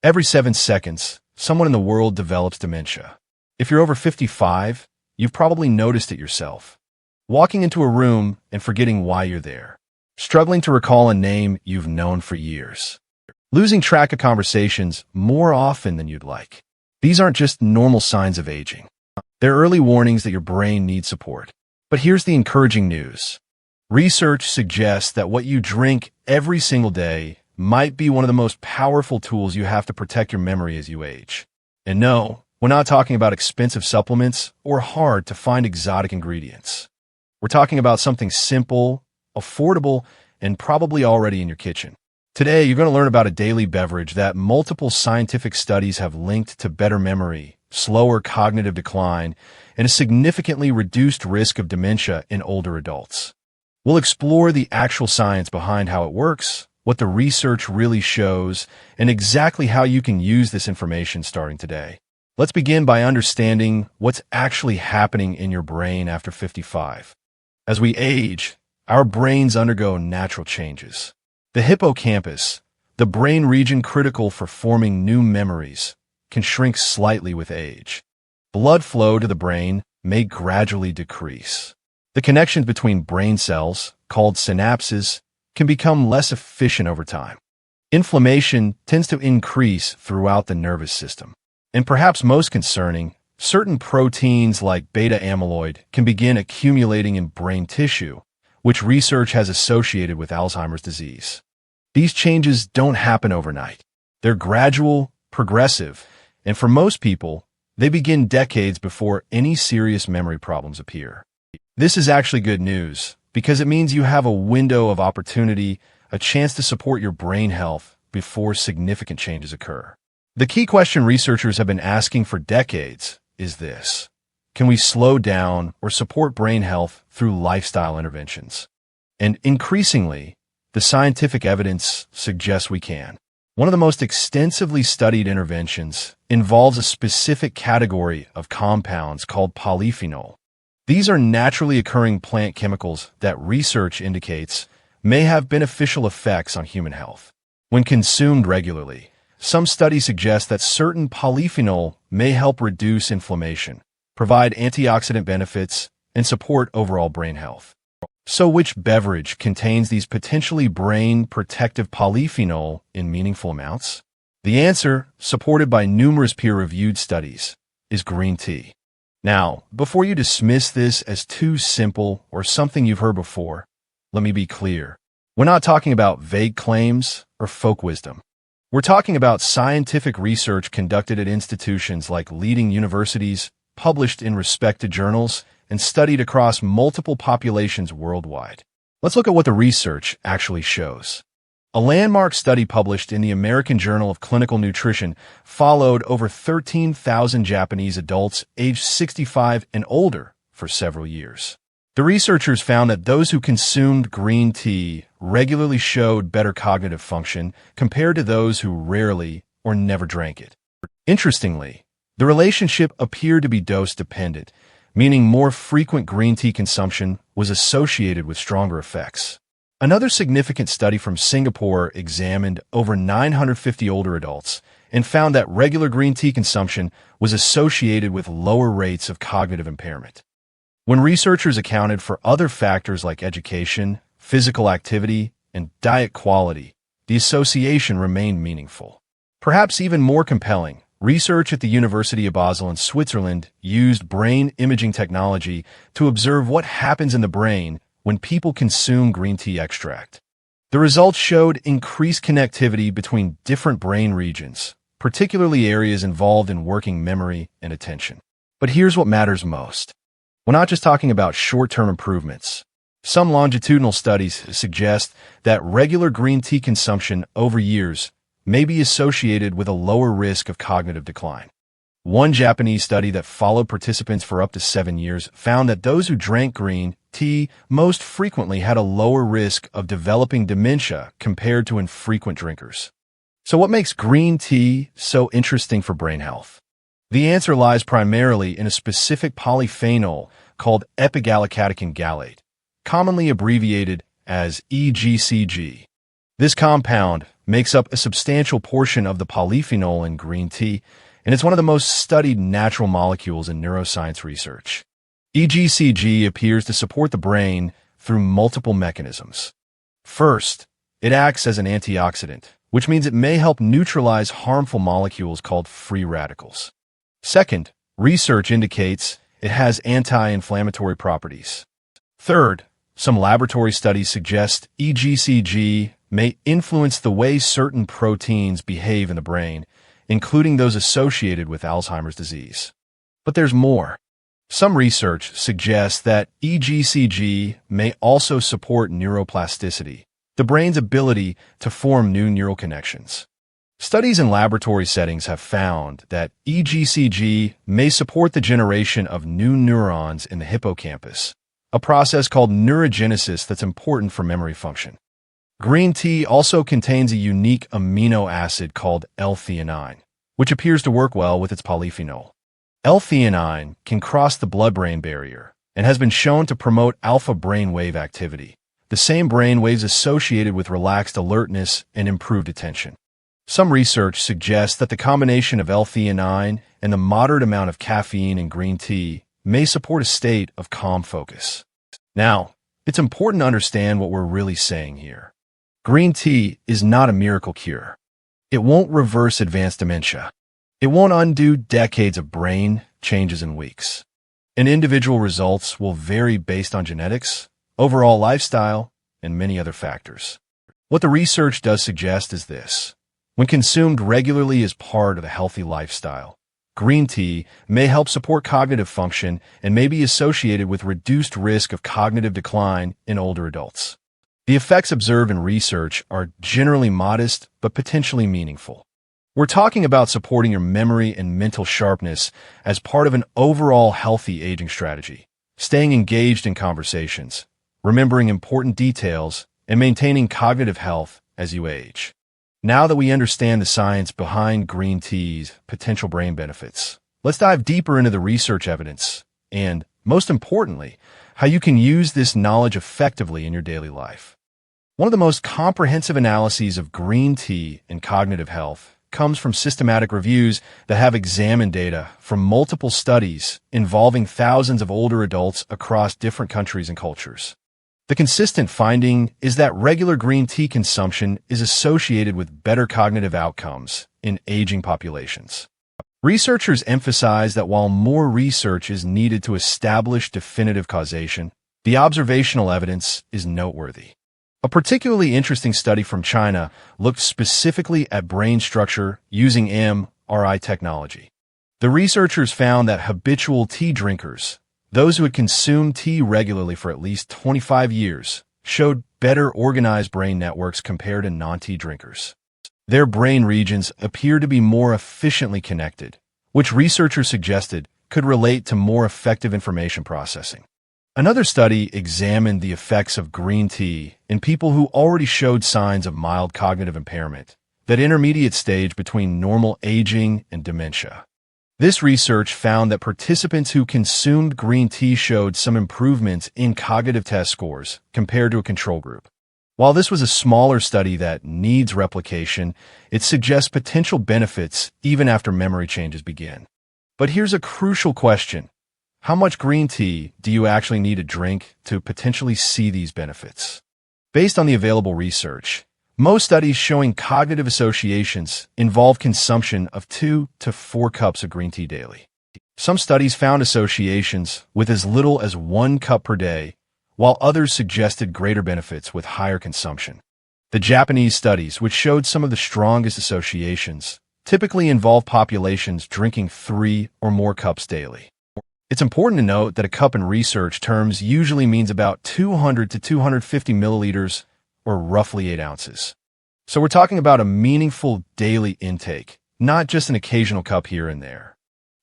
Every 7 seconds, someone in the world develops dementia. If you're over 55, you've probably noticed it yourself. Walking into a room and forgetting why you're there. Struggling to recall a name you've known for years. Losing track of conversations more often than you'd like. These aren't just normal signs of aging. They're early warnings that your brain needs support. But here's the encouraging news. Research suggests that what you drink every single day might be one of the most powerful tools you have to protect your memory as you age. And no, we're not talking about expensive supplements or hard-to-find exotic ingredients. We're talking about something simple, affordable, and probably already in your kitchen. Today, you're going to learn about a daily beverage that multiple scientific studies have linked to better memory, slower cognitive decline, and a significantly reduced risk of dementia in older adults. We'll explore the actual science behind how it works, what the research really shows, and exactly how you can use this information starting today. Let's begin by understanding what's actually happening in your brain after 55. As we age, our brains undergo natural changes. The hippocampus, the brain region critical for forming new memories, can shrink slightly with age. Blood flow to the brain may gradually decrease. The connections between brain cells, called synapses, can become less efficient over time. Inflammation tends to increase throughout the nervous system. And perhaps most concerning, certain proteins like beta amyloid can begin accumulating in brain tissue, which research has associated with Alzheimer's disease. These changes don't happen overnight. They're gradual, progressive, and for most people, they begin decades before any serious memory problems appear. This is actually good news because it means you have a window of opportunity, a chance to support your brain health before significant changes occur. The key question researchers have been asking for decades is this: can we slow down or support brain health through lifestyle interventions? And increasingly, the scientific evidence suggests we can. One of the most extensively studied interventions involves a specific category of compounds called polyphenol. These are naturally occurring plant chemicals that research indicates may have beneficial effects on human health. When consumed regularly, some studies suggest that certain polyphenol may help reduce inflammation, provide antioxidant benefits, and support overall brain health. So which beverage contains these potentially brain-protective polyphenol in meaningful amounts? The answer, supported by numerous peer-reviewed studies, is green tea. Now, before you dismiss this as too simple or something you've heard before, let me be clear. We're not talking about vague claims or folk wisdom. We're talking about scientific research conducted at institutions like leading universities, published in respected journals, and studied across multiple populations worldwide. Let's look at what the research actually shows. A landmark study published in the American Journal of Clinical Nutrition followed over 13,000 Japanese adults aged 65 and older for several years. The researchers found that those who consumed green tea regularly showed better cognitive function compared to those who rarely or never drank it. Interestingly, the relationship appeared to be dose-dependent, meaning more frequent green tea consumption was associated with stronger effects. Another significant study from Singapore examined over 950 older adults and found that regular green tea consumption was associated with lower rates of cognitive impairment. When researchers accounted for other factors like education, physical activity, and diet quality, the association remained meaningful. Perhaps even more compelling, research at the University of Basel in Switzerland used brain imaging technology to observe what happens in the brain when people consume green tea extract. The results showed increased connectivity between different brain regions, particularly areas involved in working memory and attention. But here's what matters most. We're not just talking about short-term improvements. Some longitudinal studies suggest that regular green tea consumption over years may be associated with a lower risk of cognitive decline. One Japanese study that followed participants for up to 7 years found that those who drank green tea most frequently had a lower risk of developing dementia compared to infrequent drinkers. So what makes green tea so interesting for brain health? The answer lies primarily in a specific polyphenol called epigallocatechin gallate, commonly abbreviated as EGCG. This compound makes up a substantial portion of the polyphenol in green tea, and it's one of the most studied natural molecules in neuroscience research. EGCG appears to support the brain through multiple mechanisms. First, it acts as an antioxidant, which means it may help neutralize harmful molecules called free radicals. Second, research indicates it has anti-inflammatory properties. Third, some laboratory studies suggest EGCG may influence the way certain proteins behave in the brain, including those associated with Alzheimer's disease. But there's more. Some research suggests that EGCG may also support neuroplasticity, the brain's ability to form new neural connections. Studies in laboratory settings have found that EGCG may support the generation of new neurons in the hippocampus, a process called neurogenesis that's important for memory function. Green tea also contains a unique amino acid called L-theanine, which appears to work well with its polyphenol. L-theanine can cross the blood-brain barrier and has been shown to promote alpha brainwave activity, the same brain waves associated with relaxed alertness and improved attention. Some research suggests that the combination of L-theanine and the moderate amount of caffeine in green tea may support a state of calm focus. Now, it's important to understand what we're really saying here. Green tea is not a miracle cure. It won't reverse advanced dementia. It won't undo decades of brain changes in weeks. And individual results will vary based on genetics, overall lifestyle, and many other factors. What the research does suggest is this. When consumed regularly as part of a healthy lifestyle, green tea may help support cognitive function and may be associated with reduced risk of cognitive decline in older adults. The effects observed in research are generally modest but potentially meaningful. We're talking about supporting your memory and mental sharpness as part of an overall healthy aging strategy, staying engaged in conversations, remembering important details, and maintaining cognitive health as you age. Now that we understand the science behind green tea's potential brain benefits, let's dive deeper into the research evidence and, most importantly, how you can use this knowledge effectively in your daily life. One of the most comprehensive analyses of green tea and cognitive health comes from systematic reviews that have examined data from multiple studies involving thousands of older adults across different countries and cultures. The consistent finding is that regular green tea consumption is associated with better cognitive outcomes in aging populations. Researchers emphasize that while more research is needed to establish definitive causation, the observational evidence is noteworthy. A particularly interesting study from China looked specifically at brain structure using MRI technology. The researchers found that habitual tea drinkers, those who had consumed tea regularly for at least 25 years, showed better organized brain networks compared to non-tea drinkers. Their brain regions appeared to be more efficiently connected, which researchers suggested could relate to more effective information processing. Another study examined the effects of green tea in people who already showed signs of mild cognitive impairment, that intermediate stage between normal aging and dementia. This research found that participants who consumed green tea showed some improvements in cognitive test scores compared to a control group. While this was a smaller study that needs replication, it suggests potential benefits even after memory changes begin. But here's a crucial question. How much green tea do you actually need to drink to potentially see these benefits? Based on the available research, most studies showing cognitive associations involve consumption of 2 to 4 cups of green tea daily. Some studies found associations with as little as 1 cup per day, while others suggested greater benefits with higher consumption. The Japanese studies, which showed some of the strongest associations, typically involve populations drinking 3 or more cups daily. It's important to note that a cup in research terms usually means about 200 to 250 milliliters, or roughly 8 ounces. So we're talking about a meaningful daily intake, not just an occasional cup here and there.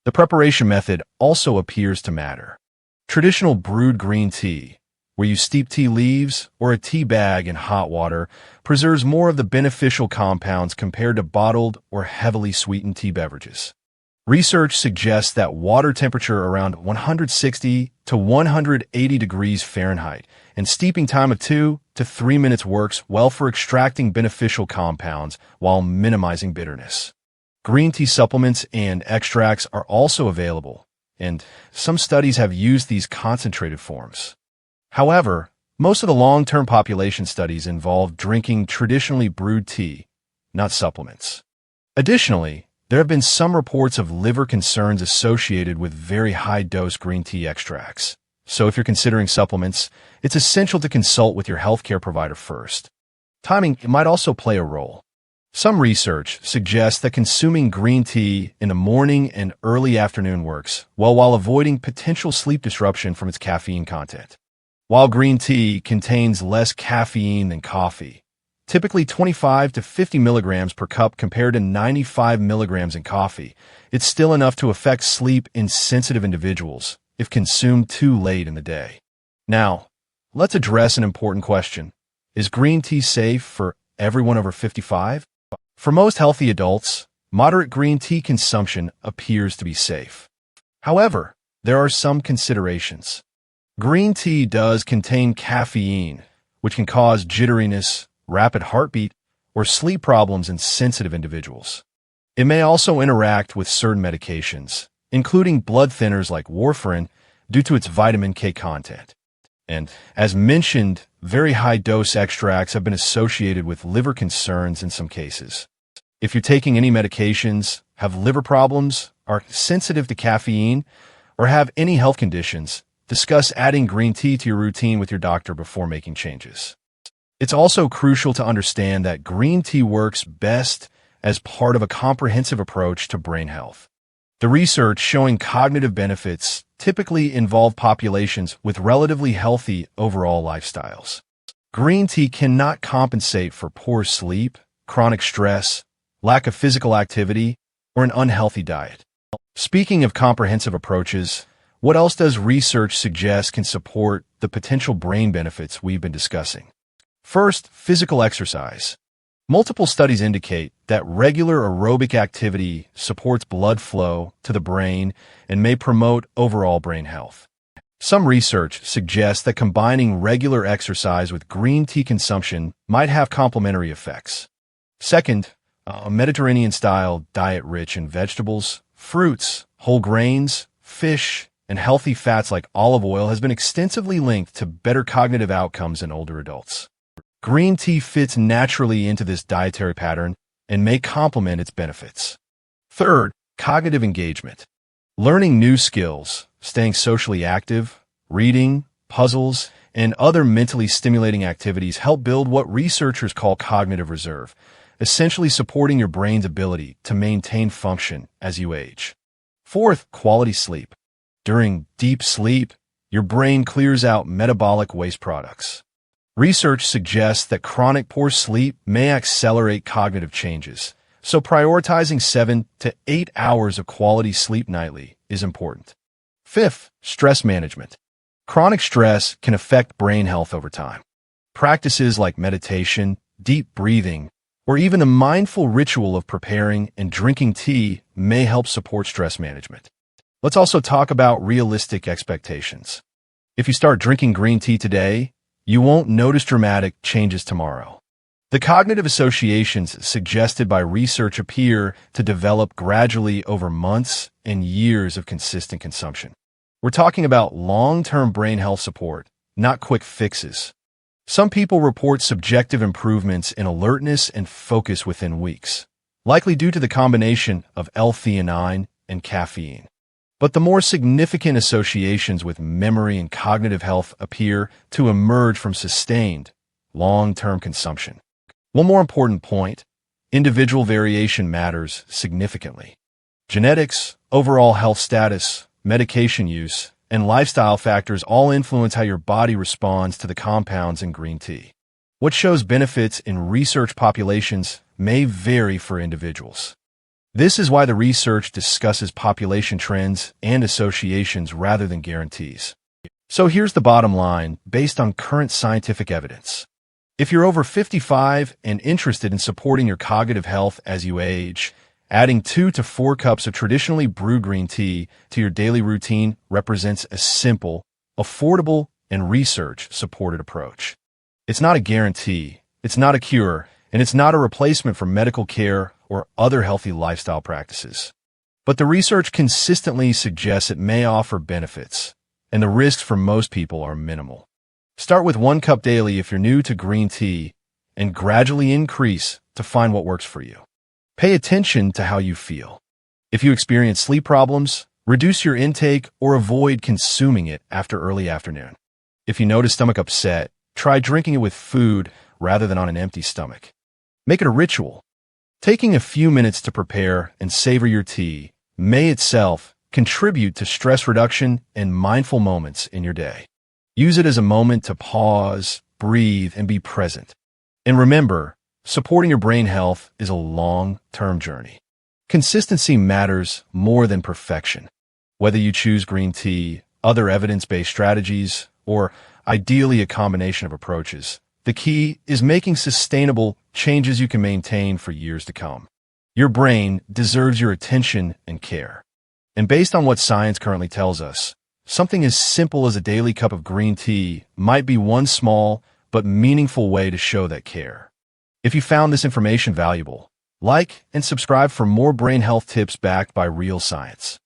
The preparation method also appears to matter. Traditional brewed green tea, where you steep tea leaves or a tea bag in hot water, preserves more of the beneficial compounds compared to bottled or heavily sweetened tea beverages. Research suggests that water temperature around 160 to 180 degrees Fahrenheit and steeping time of 2 to 3 minutes works well for extracting beneficial compounds while minimizing bitterness. Green tea supplements and extracts are also available, and some studies have used these concentrated forms. However, most of the long-term population studies involve drinking traditionally brewed tea, not supplements. Additionally, there have been some reports of liver concerns associated with very high-dose green tea extracts. So if you're considering supplements, it's essential to consult with your healthcare provider first. Timing might also play a role. Some research suggests that consuming green tea in the morning and early afternoon works well while avoiding potential sleep disruption from its caffeine content. While green tea contains less caffeine than coffee, typically 25 to 50 milligrams per cup compared to 95 milligrams in coffee, it's still enough to affect sleep in sensitive individuals if consumed too late in the day. Now, let's address an important question. Is green tea safe for everyone over 55? For most healthy adults, moderate green tea consumption appears to be safe. However, there are some considerations. Green tea does contain caffeine, which can cause jitteriness, rapid heartbeat, or sleep problems in sensitive individuals. It may also interact with certain medications, including blood thinners like warfarin, due to its vitamin K content. And, as mentioned, very high-dose extracts have been associated with liver concerns in some cases. If you're taking any medications, have liver problems, are sensitive to caffeine, or have any health conditions, discuss adding green tea to your routine with your doctor before making changes. It's also crucial to understand that green tea works best as part of a comprehensive approach to brain health. The research showing cognitive benefits typically involve populations with relatively healthy overall lifestyles. Green tea cannot compensate for poor sleep, chronic stress, lack of physical activity, or an unhealthy diet. Speaking of comprehensive approaches, what else does research suggest can support the potential brain benefits we've been discussing? First, physical exercise. Multiple studies indicate that regular aerobic activity supports blood flow to the brain and may promote overall brain health. Some research suggests that combining regular exercise with green tea consumption might have complementary effects. Second, a Mediterranean-style diet rich in vegetables, fruits, whole grains, fish, and healthy fats like olive oil has been extensively linked to better cognitive outcomes in older adults. Green tea fits naturally into this dietary pattern and may complement its benefits. Third, cognitive engagement. Learning new skills, staying socially active, reading, puzzles, and other mentally stimulating activities help build what researchers call cognitive reserve, essentially supporting your brain's ability to maintain function as you age. Fourth, quality sleep. During deep sleep, your brain clears out metabolic waste products. Research suggests that chronic poor sleep may accelerate cognitive changes, so prioritizing 7 to 8 hours of quality sleep nightly is important. Fifth, stress management. Chronic stress can affect brain health over time. Practices like meditation, deep breathing, or even a mindful ritual of preparing and drinking tea may help support stress management. Let's also talk about realistic expectations. If you start drinking green tea today, you won't notice dramatic changes tomorrow. The cognitive associations suggested by research appear to develop gradually over months and years of consistent consumption. We're talking about long-term brain health support, not quick fixes. Some people report subjective improvements in alertness and focus within weeks, likely due to the combination of L-theanine and caffeine. But the more significant associations with memory and cognitive health appear to emerge from sustained, long-term consumption. One more important point, individual variation matters significantly. Genetics, overall health status, medication use, and lifestyle factors all influence how your body responds to the compounds in green tea. What shows benefits in research populations may vary for individuals. This is why the research discusses population trends and associations rather than guarantees. So here's the bottom line based on current scientific evidence. If you're over 55 and interested in supporting your cognitive health as you age, adding 2 to 4 cups of traditionally brewed green tea to your daily routine represents a simple, affordable, and research-supported approach. It's not a guarantee, it's not a cure, and it's not a replacement for medical care or other healthy lifestyle practices. But the research consistently suggests it may offer benefits, and the risks for most people are minimal. Start with 1 cup daily if you're new to green tea, and gradually increase to find what works for you. Pay attention to how you feel. If you experience sleep problems, reduce your intake or avoid consuming it after early afternoon. If you notice stomach upset, try drinking it with food rather than on an empty stomach. Make it a ritual. Taking a few minutes to prepare and savor your tea may itself contribute to stress reduction and mindful moments in your day. Use it as a moment to pause, breathe, and be present. And remember, supporting your brain health is a long-term journey. Consistency matters more than perfection. Whether you choose green tea, other evidence-based strategies, or ideally a combination of approaches, the key is making sustainable changes you can maintain for years to come. Your brain deserves your attention and care. And based on what science currently tells us, something as simple as a daily cup of green tea might be one small but meaningful way to show that care. If you found this information valuable, like and subscribe for more brain health tips backed by real science.